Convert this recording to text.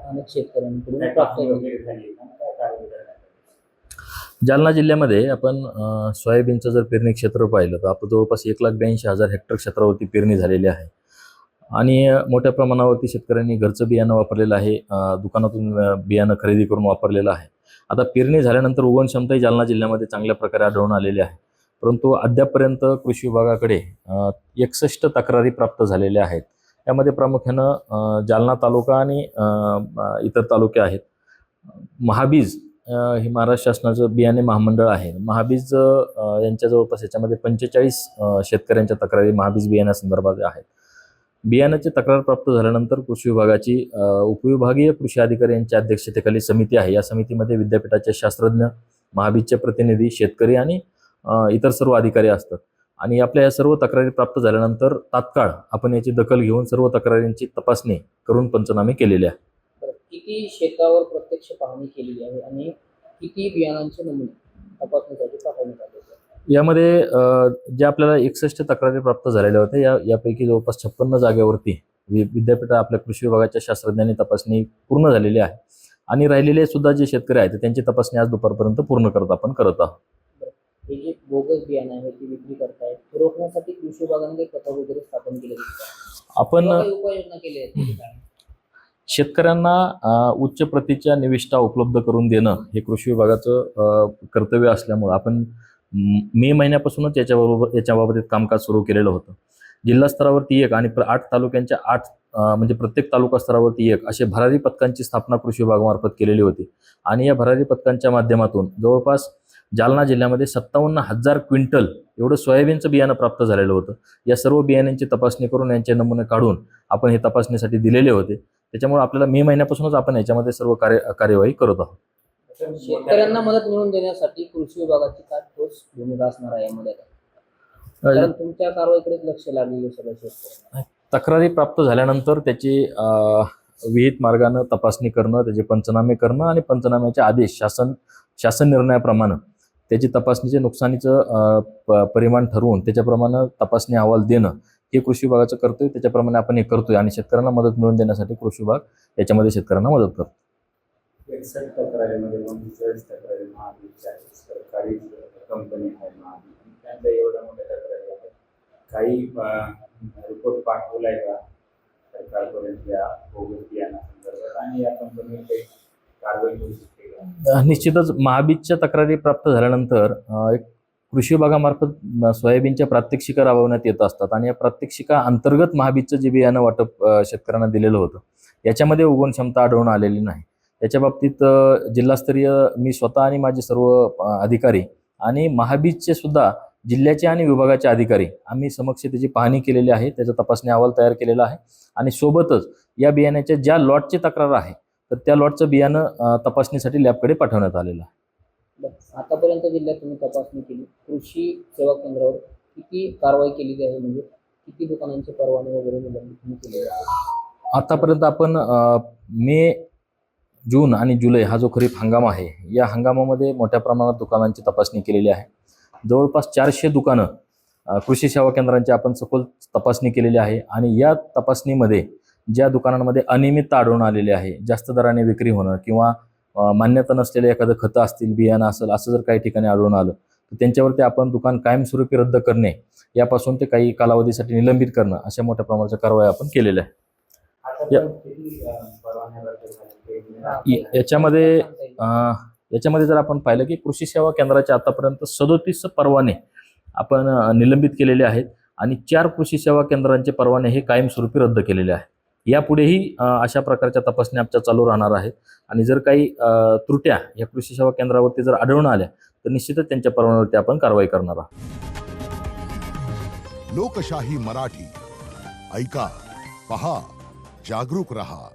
अनेक शेतकऱ्यांकडून प्राप्त झाली. जालना जिल्ह्यामध्ये आपण सोयाबीनचं जर पेरणी क्षेत्र पाहिलं तर आपलं जवळपास 1,82,000 हेक्टर क्षेत्रावरती पेरणी झालेली आहे आणि मोठ्या प्रमाणावरती शेतकऱ्यांनी घरचं बियाणं वापरलेलं आहे, दुकानातून बियाणं खरेदी करून वापरलेलं आहे. आता पेरणी झाल्यानंतर उगवण क्षमताही जालना जिल्ह्यामध्ये चांगल्या प्रकारे आढळून आलेली आहे, परंतु अद्यापपर्यंत कृषी विभागाकडे 61 तक्रारी प्राप्त झालेल्या आहेत. यामध्ये प्रामुख्यानं जालना तालुका आणि इतर तालुके आहेत. महाबीज हे महाराष्ट्र शासनाचं बियाणे महामंडळ आहे. महाबीज यांच्या जवळपास याच्यामध्ये 45 शेतकऱ्यांच्या तक्रारी महाबीज बियाण्यासंदर्भात आहेत. बियाण्याची तक्रार प्राप्त झाल्यानंतर कृषी विभागाची उपविभागीय कृषी अधिकारी यांच्या अध्यक्षतेखाली समिती आहे. या समितीमध्ये विद्यापीठाचे शास्त्रज्ञ, महाबीजचे प्रतिनिधी, शेतकरी आणि इतर सर्व अधिकारी असतात आणि आपल्या या सर्व तक्रारी प्राप्त झाल्यानंतर तात्काळ आपण याची दखल घेऊन सर्व तक्रारींची तपासणी करून पंचनामे केलेले आहे. किती शेतावर प्रत्यक्ष पाहणी केलेली आहे आणि किती बियाणांचे नमुने तपासणीसाठी पाठवण्यात आले? यामध्ये ज्या आपल्याला 61 तक्रारी प्राप्त झालेल्या होत्या यापैकी जवळपास 56 जागेवरती विद्यापीठ आपल्या कृषी विभागाच्या शास्त्रज्ञांनी तपासणी पूर्ण झालेली आहे आणि राहिलेले सुद्धा जे शेतकरी आहेत त्यांची तपासणी आज दुपारपर्यंत पूर्ण करत आहोत. हे जे बोगस बियाणं आहे ते विक्री करतायत, ते रोखण्यासाठी कृषी विभागाने काही पथक वगैरे स्थापन केले आपण उपाययोजना केली आहे? शेतकऱ्यांना उच्च प्रतीच्या निविष्ठा उपलब्ध करून देणं हे कृषी विभागाचं कर्तव्य असल्यामुळं आपण मे महिन्यापासूनच याच्याबाबत कामकाज सुरू केलेलं होतं. जिल्हा स्तरावरती 1 आणि 8 तालुक्यांच्या 8 म्हणजे प्रत्येक तालुका स्तरावरती 1 असे भरारी पथकांची स्थापना कृषी विभागामार्फत केलेली होती आणि या भरारी पथकांच्या माध्यमातून जवळपास जालना जिल्ह्यामध्ये 57,000 क्विंटल एवढं सोयाबीनचं बियाणं प्राप्त झालेलं होतं. या सर्व बियाण्यांची तपासणी करून यांचे नमुने काढून आपण हे तपासणीसाठी दिलेले होते. त्याच्यामुळे आपल्याला मे महिन्यापासूनच आपण याच्यामध्ये सर्व कार्यवाही करत आहोत. शेतकऱ्यांना मदत मिळवून देण्यासाठी कृषी विभागाची काय ठोस भूमिका असणार आहे यामध्ये? कारण तुमच्या कारवाईकडे लक्ष लागलेलं सगळं शेतकऱ्यांना. तक्रारी प्राप्त झाल्यानंतर त्याची विहित मार्गानं तपासणी करणं, त्याचे पंचनामे करणं आणि पंचनाम्याचे आदेश शासन निर्णयाप्रमाणे त्याची तपासणीचे नुकसानीचं परिमाण ठरवून त्याच्याप्रमाणे तपासणी अहवाल देणं हे कृषी विभागाचं कर्तव्य. त्याच्याप्रमाणे आपण हे करतोय आणि शेतकऱ्यांना मदत मिळवून देण्यासाठी कृषी विभाग याच्यामध्ये शेतकऱ्यांना मदत करतो. 61 तक्रारीमध्ये 39 तक्रारी महाबीजच्या आहेत, सरकारी कंपनी आहे महाबीज, त्यांच्या एवढ्या मोठ्या तक्रारी आहेत. काही रिपोर्ट पाठवलाय का सरकारपर्यंत या बोगस बियाणासंदर्भात आणि या कंपनीवर काही कारवाई होऊ शकते का? निश्चितच महाबीजच्या तक्रारी प्राप्त झाल्यानंतर एक कृषी विभागामार्फत सोयाबीनच्या प्रात्यक्षिका राबवण्यात येत असतात आणि या प्रात्यक्षिका अंतर्गत महाबीजचं जे बियाणं वाटप शेतकऱ्यांना दिलेलं होतं याच्यामध्ये उगवण क्षमता आढळून आलेली नाही. याच्या बाबतीत जिल्हास्तरीय मी स्वतः आणि माझे सर्व अधिकारी आणि महाबीजचे सुद्धा जिल्ह्याचे आणि विभागाचे अधिकारी आम्ही समक्ष त्याची पाहणी केलेली आहे, त्याचा तपासणी अहवाल तयार केलेला आहे आणि सोबतच या बियाण्याच्या ज्या लॉटची तक्रार आहे तर त्या लॉटचं बियाणं तपासणीसाठी लॅबकडे पाठवण्यात आलेलं आहे. आतापर्यंत जिल्ह्यात तुम्ही तपासणी केली, कृषी सेवा केंद्रावर किती कारवाई केलेली आहे, म्हणजे किती दुकानांचे परवाने वगैरे निलंबित केलेले आहेत? आतापर्यंत आपण मे, जून आणि जुलै हा जो खरीप हंगाम आहे या हंगामामध्ये मोठ्या प्रमाणात दुकानांची तपासणी केलेली आहे. जवळपास 400 दुकानं कृषी सेवा केंद्रांची आपण सखोल तपासणी केलेली आहे आणि या तपासणीमध्ये ज्या दुकानांमध्ये अनियमितता आढळून आलेली आहे, जास्त दराने विक्री होणं किंवा मान्यता नसलेलं एखादं खतं असतील, बियाणं असेल, असं जर काही ठिकाणी आढळून आलं तर त्यांच्यावरती आपण दुकान कायमस्वरूपी रद्द करणे यापासून ते काही कालावधीसाठी निलंबित करणं अशा मोठ्या प्रमाणाच्या कारवाई आपण केलेल्या आहे. याच्यामध्ये जर आपण पाहिलं की कृषी सेवा केंद्राचे आतापर्यंत 37 परवाने आपण निलंबित केलेले आहेत आणि 4 कृषी सेवा केंद्रांचे परवाने हे कायमस्वरूपी रद्द केलेले आहेत. यापुढेही अशा प्रकारच्या तपासणी आमच्या चालू राहणार आहेत आणि जर काही त्रुट्या या कृषी सेवा केंद्रावरती जर आढळून आल्या तर निश्चितच त्यांच्या परवान्यावरती आपण कारवाई करणार आहोत. लोकशाही मराठी ऐका, पहा, जागरूक रहा.